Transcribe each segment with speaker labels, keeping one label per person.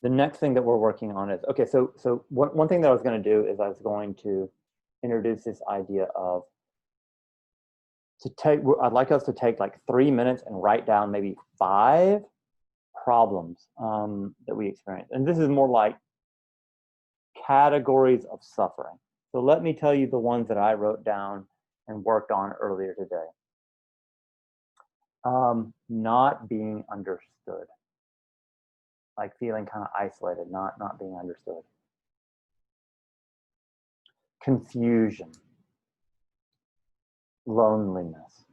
Speaker 1: the next thing that we're working on is, okay, so one thing that I was going to do is I was going to introduce this idea of I'd like us to take like 3 minutes and write down maybe 5 problems that we experience. And this is more like categories of suffering. So let me tell you the ones that I wrote down and worked on earlier today. Not being understood, like feeling kind of isolated, not being understood. Confusion, loneliness.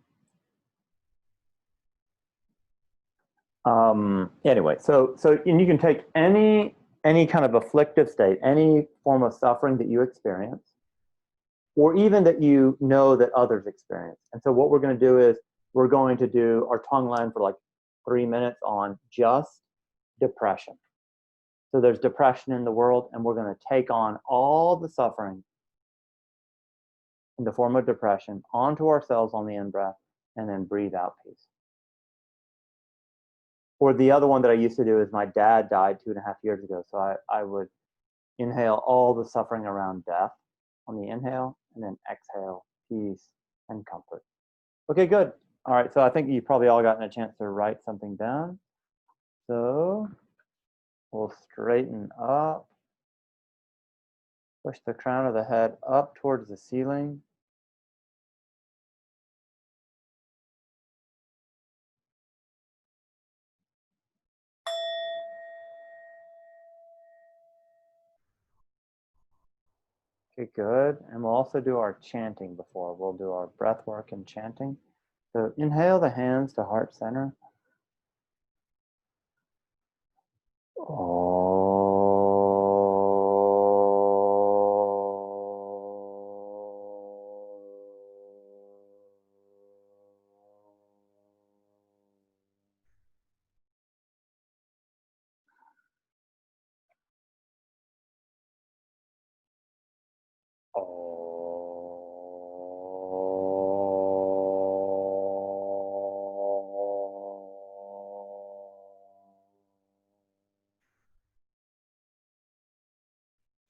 Speaker 1: Anyway, so and you can take any kind of afflictive state, any form of suffering that you experience, or even that you know that others experience. And so what we're going to do is we're going to do our Tong Len for like 3 minutes on just depression. So there's depression in the world, and we're going to take on all the suffering in the form of depression onto ourselves on the in-breath, and then breathe out peace. Or the other one that I used to do is my dad died 2.5 years ago. So I would inhale all the suffering around death on the inhale, and then exhale peace and comfort. Okay, good. All right, so I think you've probably all gotten a chance to write something down. So we'll straighten up. Push the crown of the head up towards the ceiling. Okay, good. And we'll also do our chanting before. We'll do our breath work and chanting. So inhale the hands to heart center.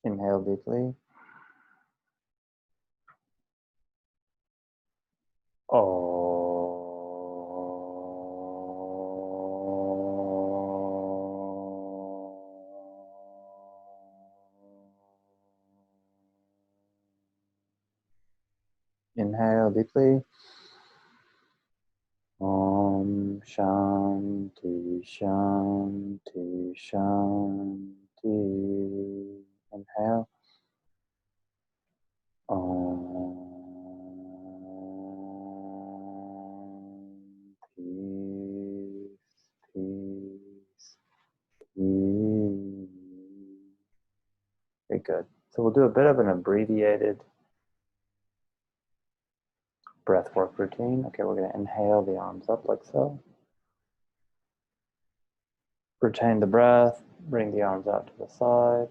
Speaker 1: Inhale deeply. Inhale deeply. Om Shanti Shanti Shanti. Inhale. Peace, peace, peace. Okay, good. So we'll do a bit of an abbreviated breath work routine. Okay, we're going to inhale the arms up like so. Retain the breath, bring the arms out to the side.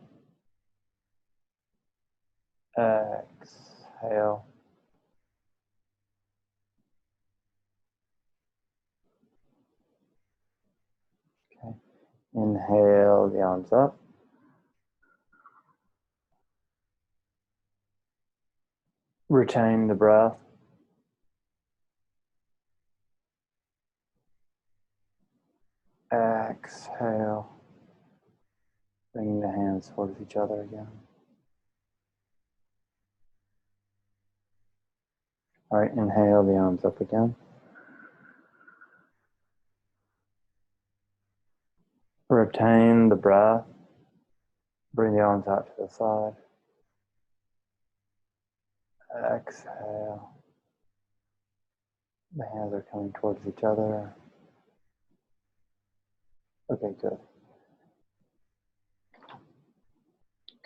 Speaker 1: Exhale. Okay. Inhale the arms up. Retain the breath. Exhale. Bringing the hands towards each other again. All right, inhale the arms up again. Retain the breath. Bring the arms out to the side. Exhale. The hands are coming towards each other. Okay, good.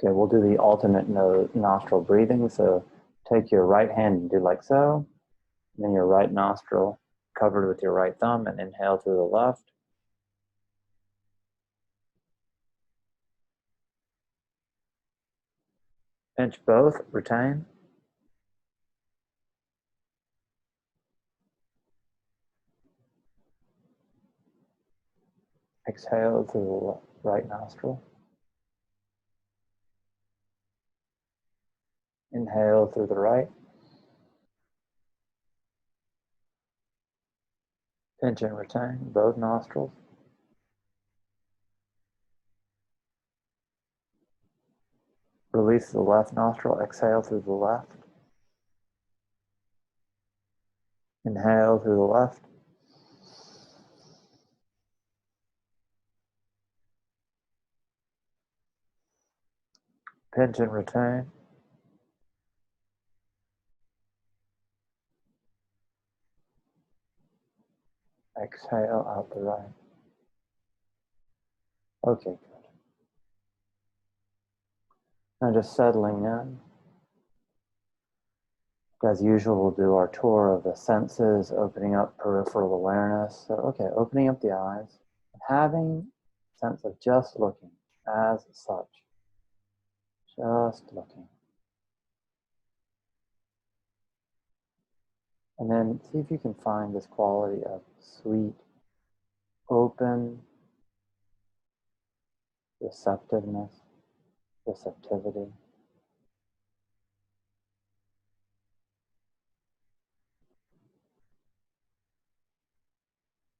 Speaker 1: Okay, we'll do the alternate nostril breathing. So take your right hand and do like so. And then your right nostril covered with your right thumb, and inhale through the left. Pinch both, retain. Exhale through the right nostril. Inhale through the right. Pinch and retain both nostrils. Release the left nostril. Exhale through the left. Inhale through the left. Pinch and retain. Exhale out the right. Okay, good. Now just settling in. As usual, we'll do our tour of the senses, opening up peripheral awareness. So, okay, opening up the eyes and having a sense of just looking as such. Just looking. And then see if you can find this quality of sweet, open receptiveness, receptivity.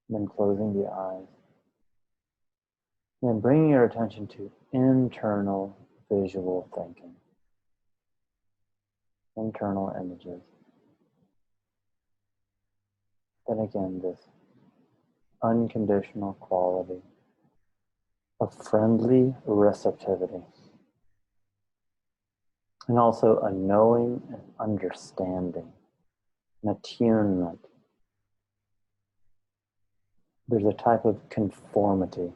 Speaker 1: And then closing the eyes. And then bringing your attention to internal visual thinking. Internal images. Then again, this unconditional quality of friendly receptivity. And also a knowing and understanding, an attunement. There's a type of conformity.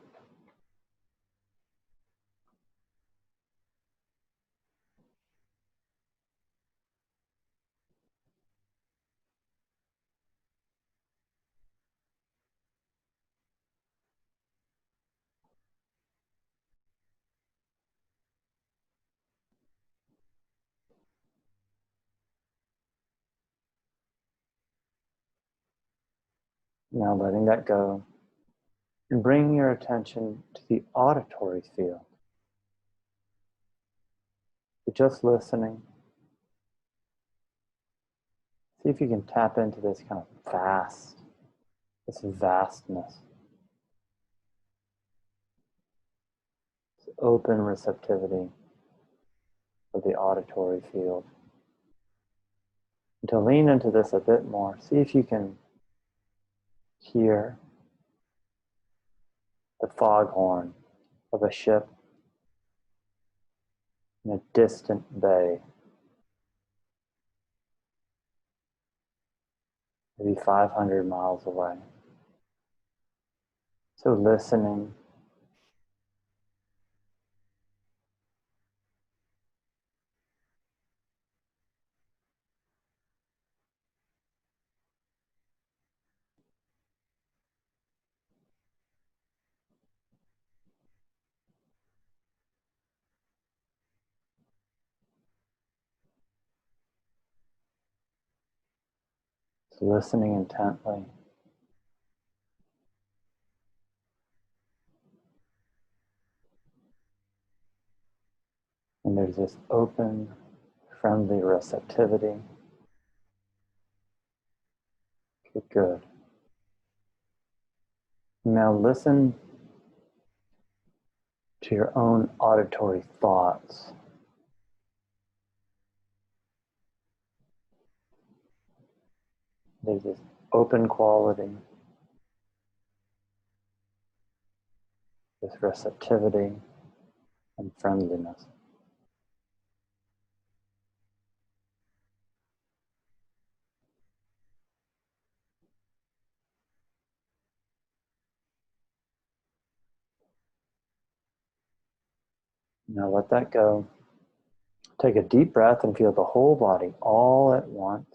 Speaker 1: Now letting that go and bringing your attention to the auditory field. So just listening. See if you can tap into this kind of this vastness, this open receptivity of the auditory field. And to lean into this a bit more, see if you can hear the foghorn of a ship in a distant bay, maybe 500 miles away. So listening, so listening intently. And there's this open, friendly receptivity. Okay, good. Now listen to your own auditory thoughts. There's this open quality, this receptivity and friendliness. Now let that go. Take a deep breath and feel the whole body all at once.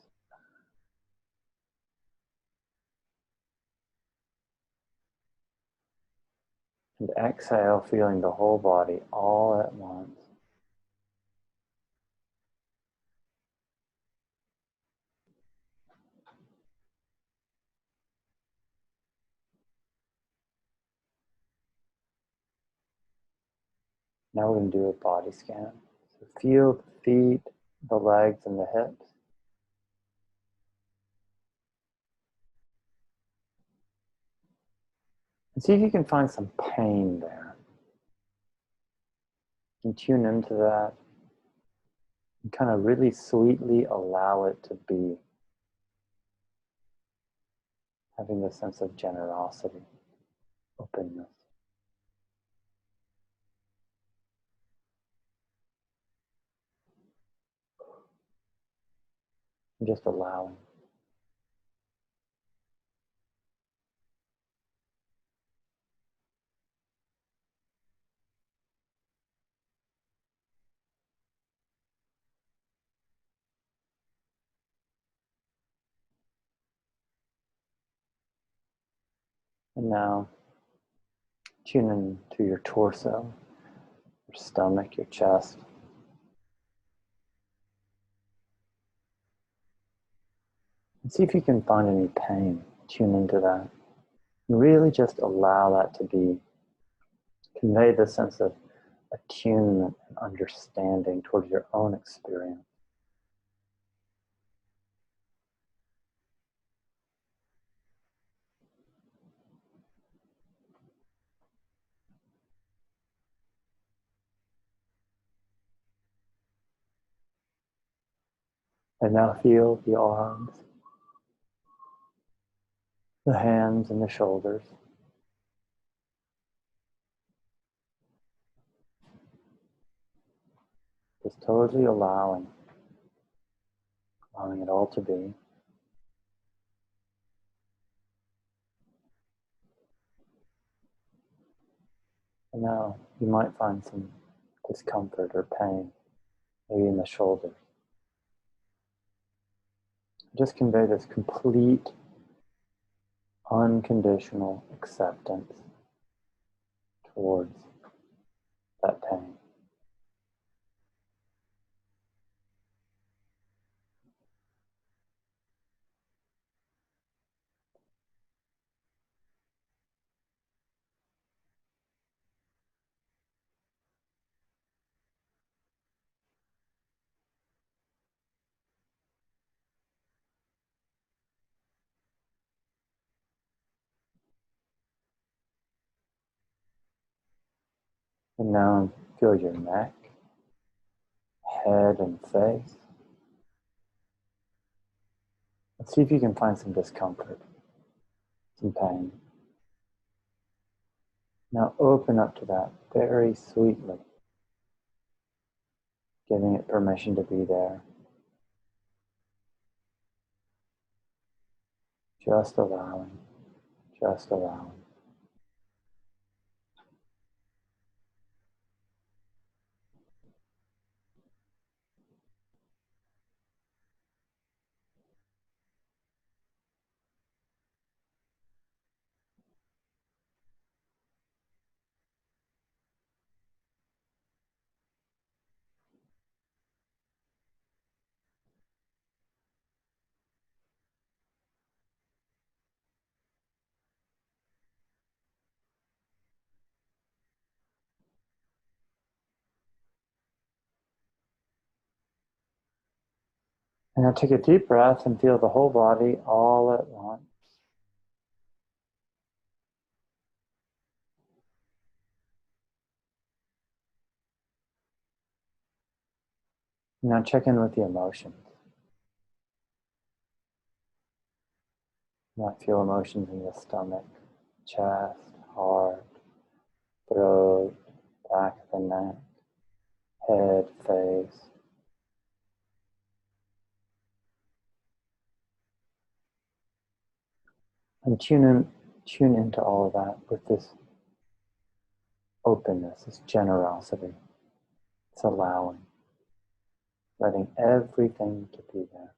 Speaker 1: And exhale, feeling the whole body all at once. Now we're going to do a body scan. So feel the feet, the legs and the hips. And see if you can find some pain there. And tune into that. And kind of really sweetly allow it to be. Having this sense of generosity, openness. And just allowing. And now, tune into your torso, your stomach, your chest. And see if you can find any pain. Tune into that. And really just allow that to be, convey the sense of attunement and understanding towards your own experience. And now feel the arms, the hands, and the shoulders. Just totally allowing it all to be. And now you might find some discomfort or pain, maybe in the shoulders. Just convey this complete, unconditional acceptance towards that pain. And now feel your neck, head, and face. And see if you can find some discomfort, some pain. Now open up to that very sweetly, giving it permission to be there. Just allowing, just allowing. And now take a deep breath and feel the whole body all at once. Now check in with the emotions. You might feel emotions in the stomach, chest, heart, throat, back of the neck, head, face. And tune into all of that with this openness, this generosity. It's allowing, letting everything to be there.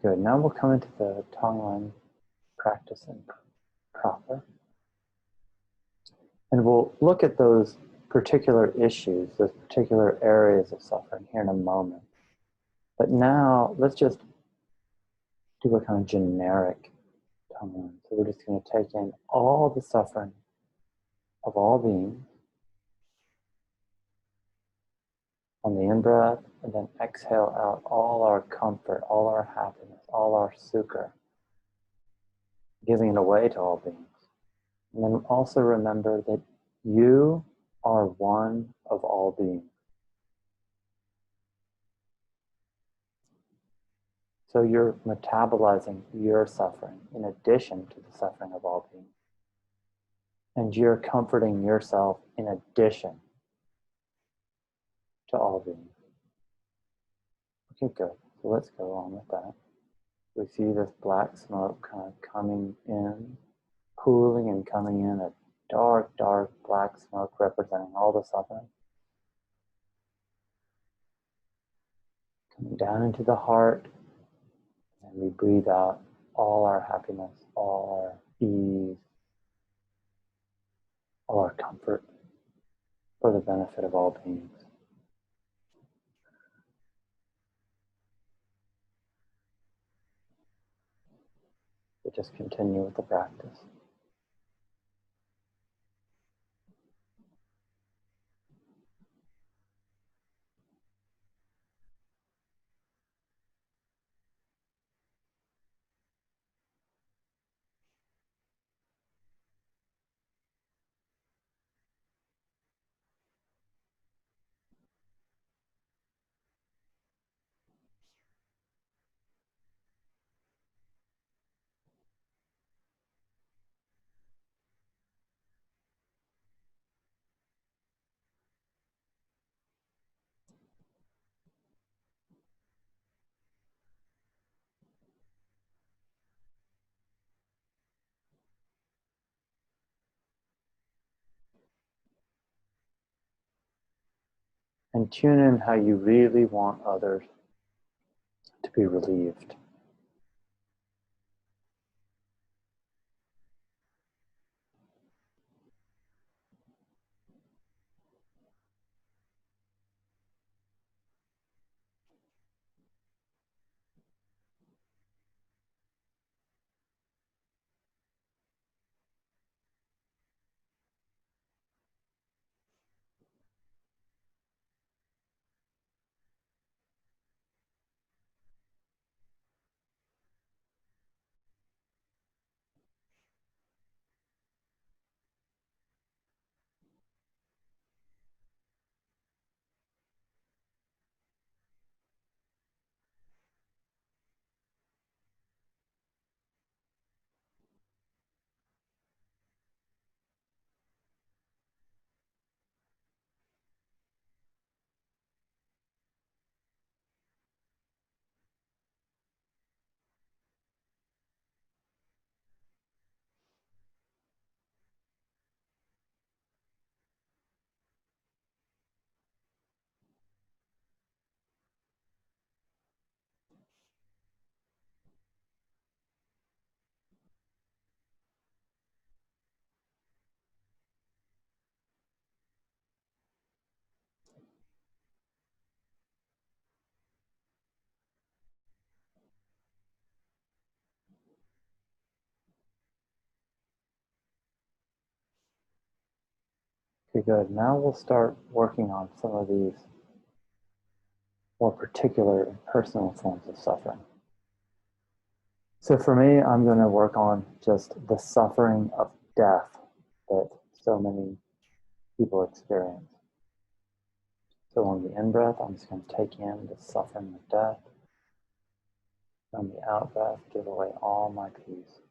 Speaker 1: Good. Now we'll come into the Tong Len practice and proper. And we'll look at those particular issues, those particular areas of suffering here in a moment. But now let's just do a kind of generic Tong Len. So we're just going to take in all the suffering of all beings on the in-breath, and then exhale out all our comfort, all our happiness, all our sukha, giving it away to all beings. And then also remember that you are one of all beings. So you're metabolizing your suffering in addition to the suffering of all beings. And you're comforting yourself in addition to all beings. Okay, good. So let's go on with that. We see this black smoke kind of coming in, pooling and coming in, a dark, dark black smoke representing all the suffering. Coming down into the heart, and we breathe out all our happiness, all our ease, all our comfort for the benefit of all beings. So just continue with the practice. And tune in how you really want others to be relieved. Okay, good. Now we'll start working on some of these more particular and personal forms of suffering. So for me, I'm going to work on just the suffering of death that so many people experience. So on the in-breath, I'm just going to take in the suffering of death. On the out-breath, give away all my peace.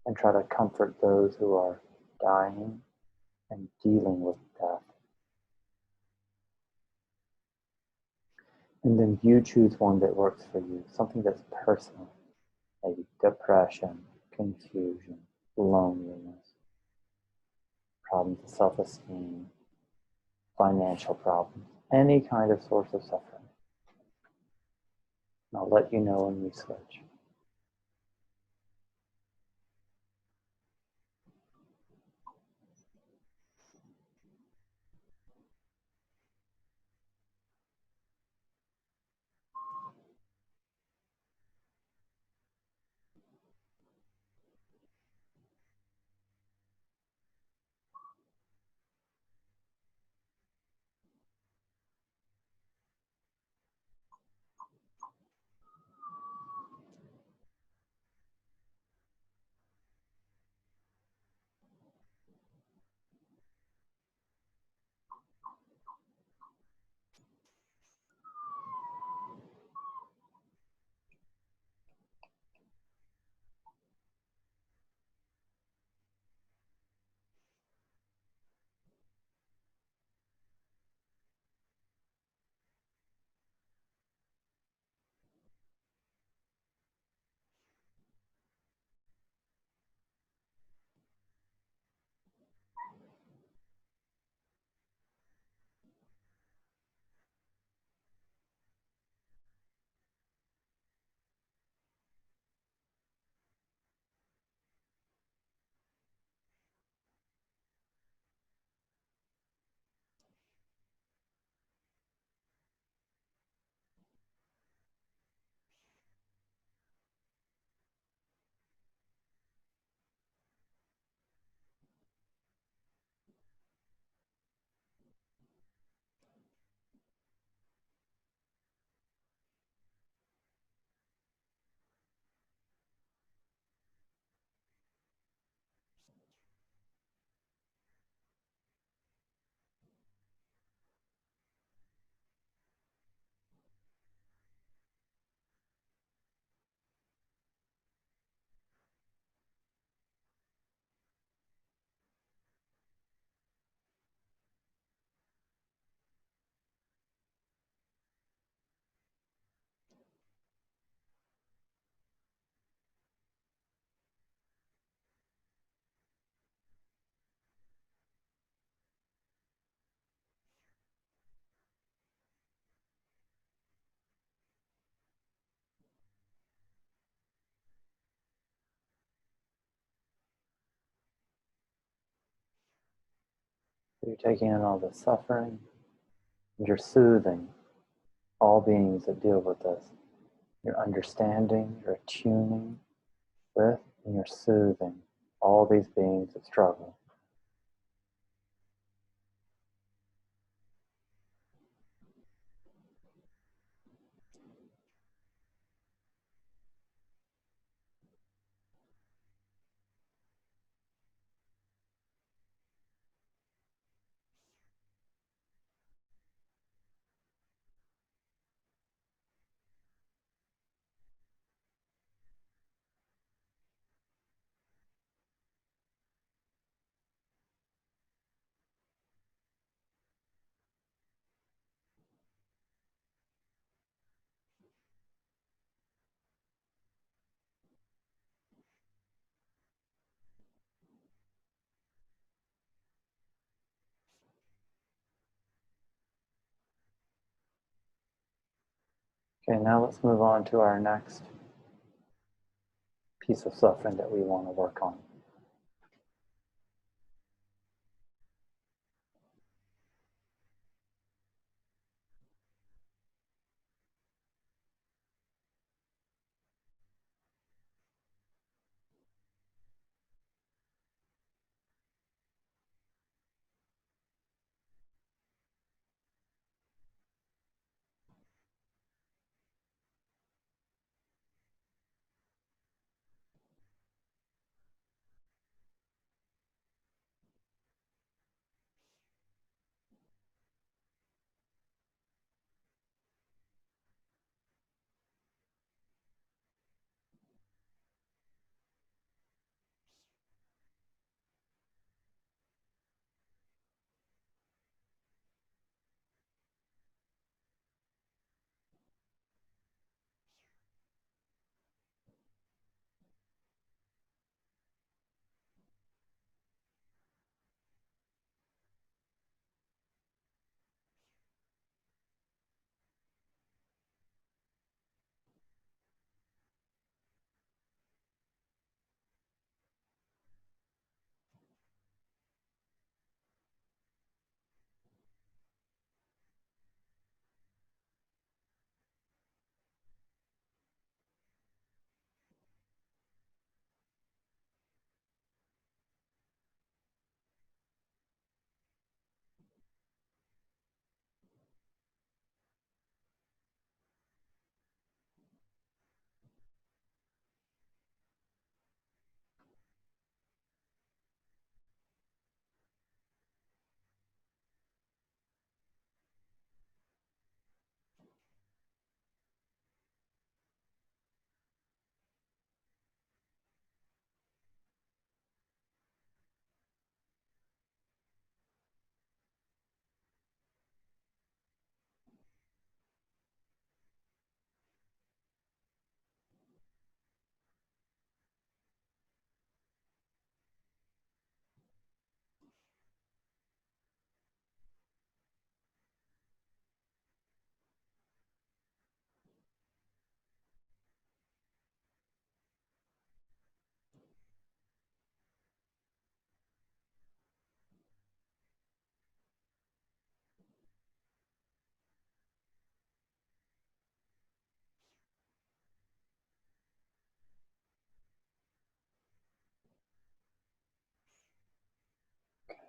Speaker 1: And try to comfort those who are dying and dealing with death. And then you choose one that works for you, something that's personal, maybe depression, confusion, loneliness, problems of self-esteem, financial problems, any kind of source of suffering. And I'll let you know when we switch. You're taking in all the suffering, and you're soothing all beings that deal with this. You're understanding, you're attuning with, and you're soothing all these beings that struggle. Okay, now let's move on to our next piece of suffering that we want to work on.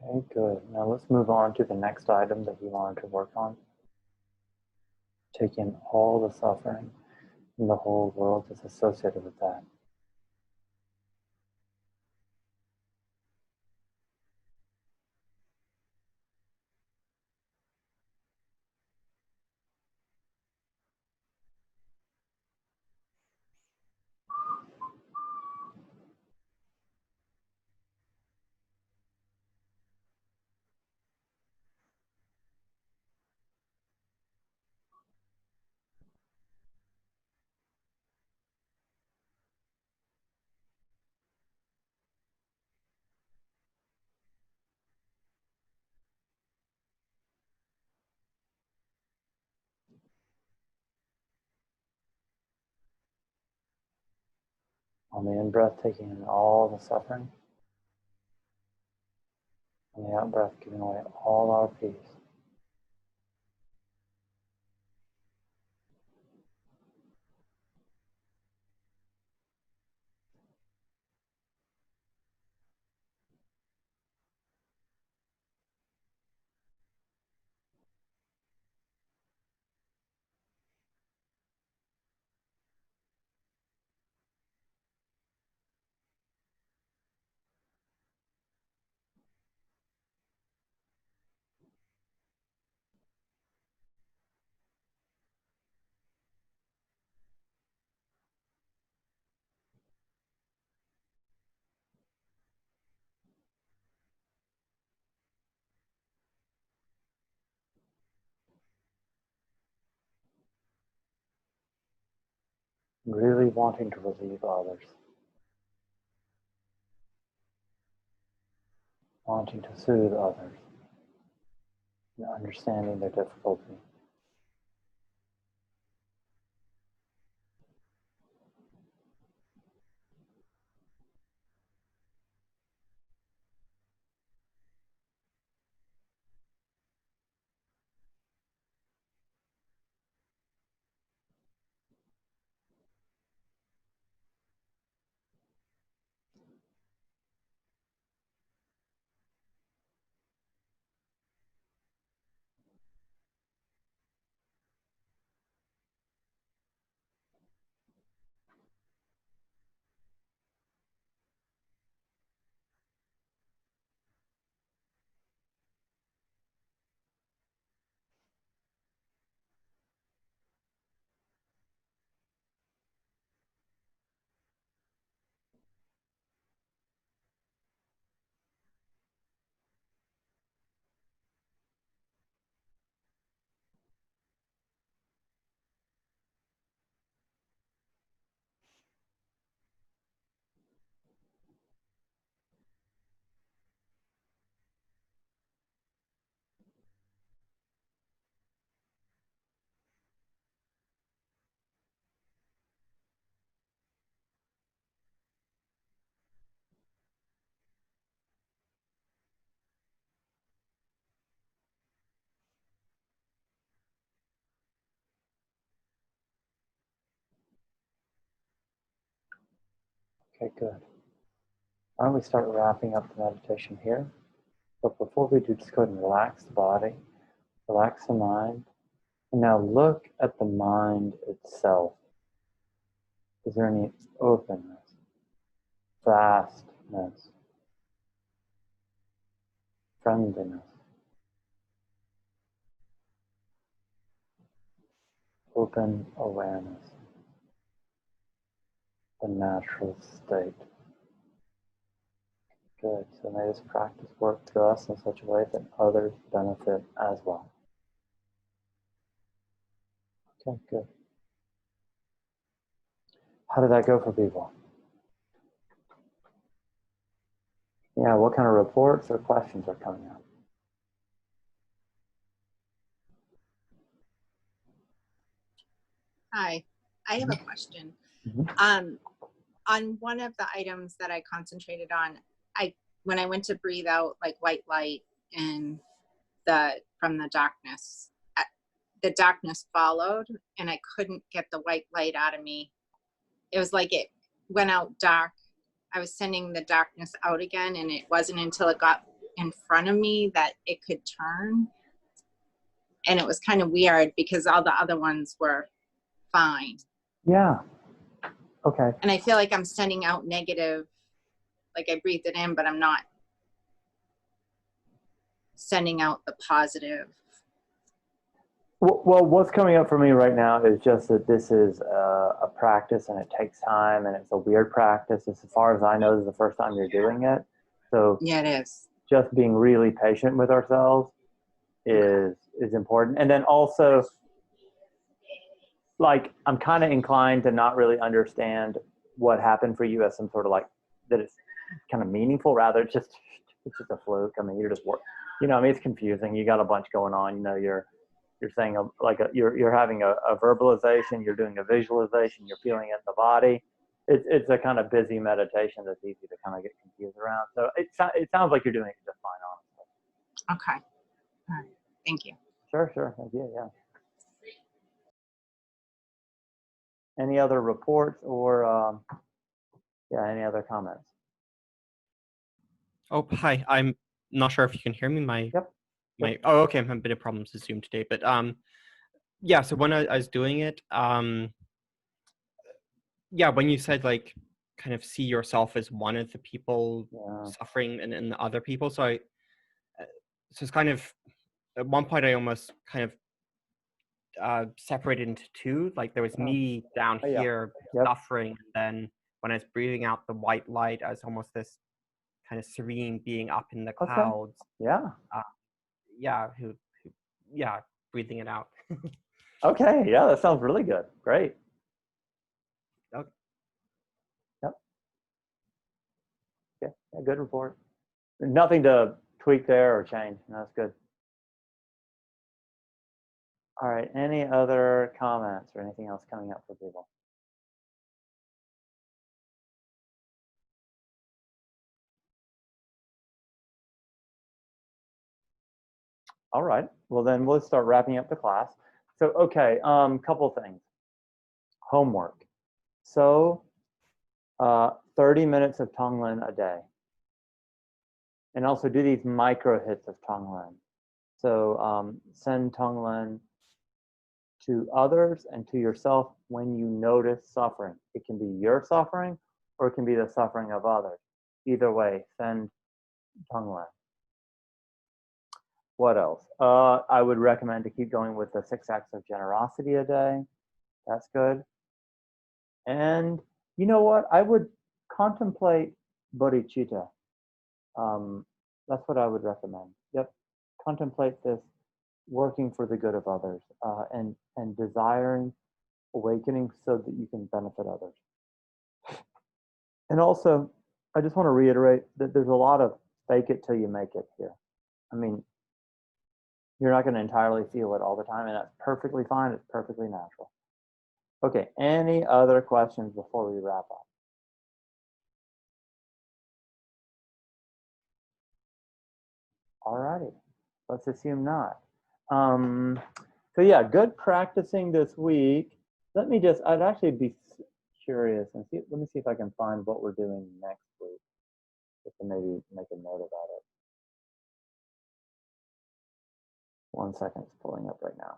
Speaker 1: Okay, good. Now let's move on to the next item that we wanted to work on. Take in all the suffering in the whole world that's associated with that. On the in-breath, taking in all the suffering. And the out breath, giving away all our peace. Really wanting to relieve others. Wanting to soothe others. And understanding their difficulty. Okay, good. Why don't we start wrapping up the meditation here? But before we do, just go ahead and relax the body, relax the mind, and now look at the mind itself. Is there any openness, vastness, friendliness, open awareness, the natural state? Good. So may this practice work through us in such a way that others benefit as well. Okay, good. How did that go for people? Yeah, what kind of reports or questions are coming up?
Speaker 2: Hi, I have a question.
Speaker 1: Mm-hmm.
Speaker 2: On one of the items that I concentrated on, when I went to breathe out like white light and from the darkness followed, and I couldn't get the white light out of me. It was like it went out dark. I was sending the darkness out again, and it wasn't until it got in front of me that it could turn. And it was kind of weird because all the other ones were fine.
Speaker 1: Yeah. Okay.
Speaker 2: And I feel like I'm sending out negative, like I breathed it in, but I'm not sending out the positive.
Speaker 1: Well, what's coming up for me right now is just that this is a practice and it takes time and it's a weird practice. As far as I know, this is the first time you're doing it. So
Speaker 2: Yeah, it is.
Speaker 1: just being really patient with ourselves is important. And then also, like, I'm kind of inclined to not really understand what happened for you as some sort of like that it's kind of meaningful. Rather, it's just a fluke. I mean, you're just I mean, it's confusing. You got a bunch going on. You're saying you're having a verbalization. You're doing a visualization. You're feeling it in the body. It's a kind of busy meditation that's easy to kind of get confused around. So it sounds like you're doing it just fine, honestly.
Speaker 2: Okay. All right. Thank you.
Speaker 1: Sure. Yeah. Any other reports or any other comments?
Speaker 3: Oh, hi. I'm not sure if you can hear me.
Speaker 1: Yep.
Speaker 3: Oh, okay. I'm having a bit of problems with Zoom today, but yeah. So when I was doing it, yeah, when you said like kind of see yourself as one of the people suffering and the other people, so it's kind of at one point I almost kind of separated into two. Like there was me down here suffering, and then when I was breathing out the white light, I was almost this kind of serene being up in the clouds.
Speaker 1: Yeah.
Speaker 3: Who breathing it out.
Speaker 1: Okay. Yeah, that sounds really good. Great.
Speaker 3: Okay.
Speaker 1: Yep. Okay. Yeah, good report. Nothing to tweak there or change. No, that's good. All right. Any other comments or anything else coming up for people? All right. Well, then we'll start wrapping up the class. So, okay, couple things. Homework. So, 30 minutes of Tong Len a day. And also do these micro hits of Tong Len. So send Tong Len to others and to yourself when you notice suffering. It can be your suffering or it can be the suffering of others. Either way, send Tong Len. What else? I would recommend to keep going with the 6 acts of generosity a day. That's good. And you know what? I would contemplate bodhicitta. That's what I would recommend. Yep. Contemplate this, working for the good of others, and desiring awakening so that you can benefit others. And also, I just want to reiterate that there's a lot of fake it till you make it here. I mean, you're not going to entirely feel it all the time, and that's perfectly fine. It's perfectly natural. Okay, any other questions before we wrap up? All righty, let's assume not. So yeah, good practicing this week. I'd actually be curious and let me see if I can find what we're doing next week, just to maybe make a note about it. 1 second, it's pulling up right now.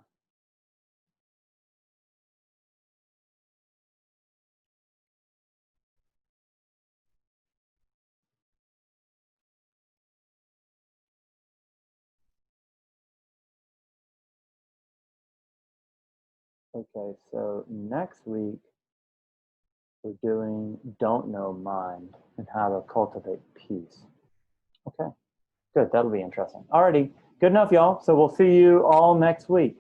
Speaker 1: Okay, so next week we're doing Don't Know Mind and how to cultivate peace. Okay, good, that'll be interesting. Alrighty, good enough, y'all. So we'll see you all next week.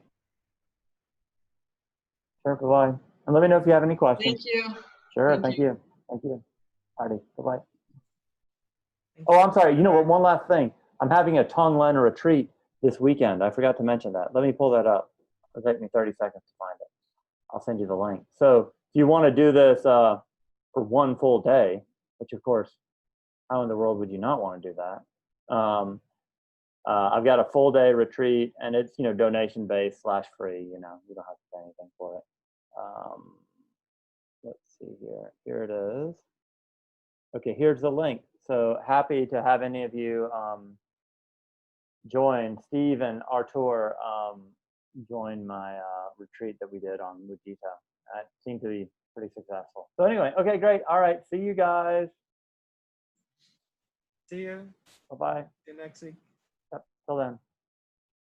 Speaker 1: Sure, bye-bye. And let me know if you have any questions.
Speaker 4: Thank you.
Speaker 1: Sure, thank you. Thank you. Alrighty, bye-bye. Oh, I'm sorry, you know what, one last thing. I'm having a Tong Len retreat this weekend. I forgot to mention that. Let me pull that up. It'll take me 30 seconds to find it. I'll send you the link. So if you want to do this for one full day, which of course, how in the world would you not want to do that? I've got a full day retreat, and it's donation based / free. You don't have to pay anything for it. Let's see here. Here it is. Okay, here's the link. So happy to have any of you join. Steve and Artur joined my retreat that we did on Mudita. It seemed to be pretty successful. So anyway, okay, great. All right, see you guys.
Speaker 4: See you.
Speaker 1: Bye-bye.
Speaker 4: See you next week.
Speaker 1: Yep, till then.